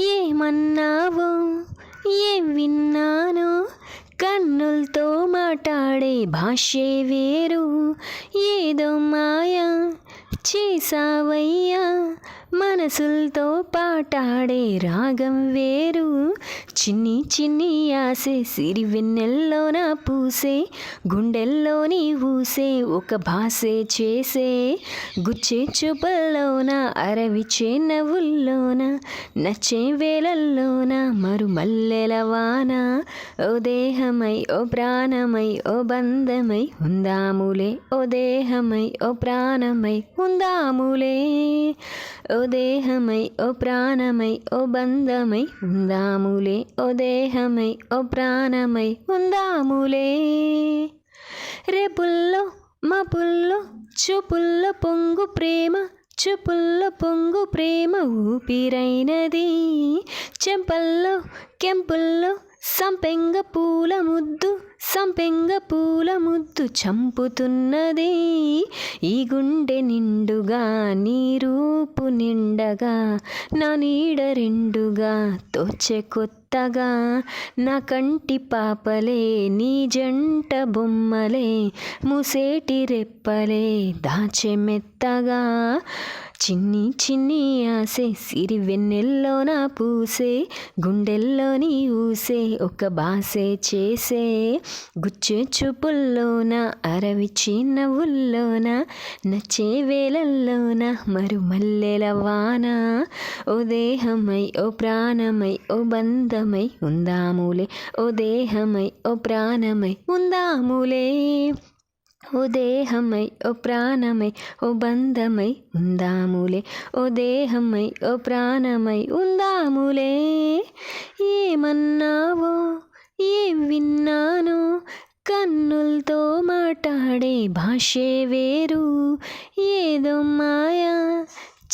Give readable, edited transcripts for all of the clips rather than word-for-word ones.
ఏమన్నావో ఏం విన్నానో కన్నులతో మాట్లాడే భాషే వేరు ఏదో మాయా చేసావయ్యా మనసులతో పాటాడే రాగం వేరు చిన్ని చిన్ని ఆసే సిరివెన్నెల్లోన పూసే గుండెల్లోని ఊసే ఒక భాసే చేసే గుచ్చే చూపల్లోన అరవిచే నవ్వుల్లోన నచ్చే వేలల్లోన మరుమల్లెల వాన ఓ దేహమై ఓ ప్రాణమై ఓ బంధమై ఉందాములే ఓ దేహమై ఓ ప్రాణమై ఉందాములే ఓ దేహమై ఓ ప్రాణమై ఓ బంధమై ఉందాములే ఓ దేహమై ఓ ప్రాణమై ఉందాములే రేపుల్లో మపుల్లో చూపుల్లో పొంగు ప్రేమ చూపుల్లో పొంగు ప్రేమ ఊపిరైనది చెంపల్లో కెంపుల్లో సంపెంగ పూల ముద్దు సంపెంగ పూల ముద్దు చంపుతున్నది ఈ గుండె నిండుగా నీ రూపు నిండగా నా నీడ రెండుగా తోచె కొత్తగా నా కంటి పాపలే నీ జంట బొమ్మలే మూసేటి రెప్పలే దాచె మెత్తగా చిన్ని చిన్ని ఆసే సిరివెన్నెల్లోన పూసే గుండెల్లోని ఊసే ఒక బాసే చేసే గుచ్చే చూపుల్లోన అరవిచి నవ్వుల్లోన నచ్చే వేలల్లోన మరుమల్లెల వాన ఓ దేహమై ఓ ప్రాణమై ఓ బంధమై ఉందాములే ఓ దేహమై ఓ ప్రాణమై ఉందాములే ఓ దేహమై ఓ ప్రాణమై ఓ బంధమై ఉందాములే ఓ దేహమై ఓ ప్రాణమై ఉందాములే ఏమన్నావో ఏం విన్నానో కన్నులతో మాట్లాడే భాషే వేరు ఏదో మాయా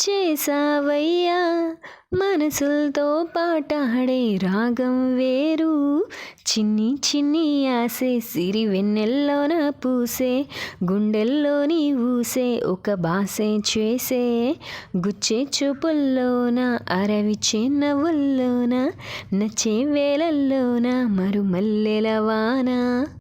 చేసావయ్యా మనసులతో పాటాడే రాగం వేరు చిన్ని చిన్ని ఆసే సిరివెన్నెల్లోన పూసే గుండెల్లోని ఊసే ఒక బాసే చేసే గుచ్చే చూపుల్లోన అరవిచే నవ్వుల్లోన నచ్చే వేలల్లోన మరుమల్లెల వాన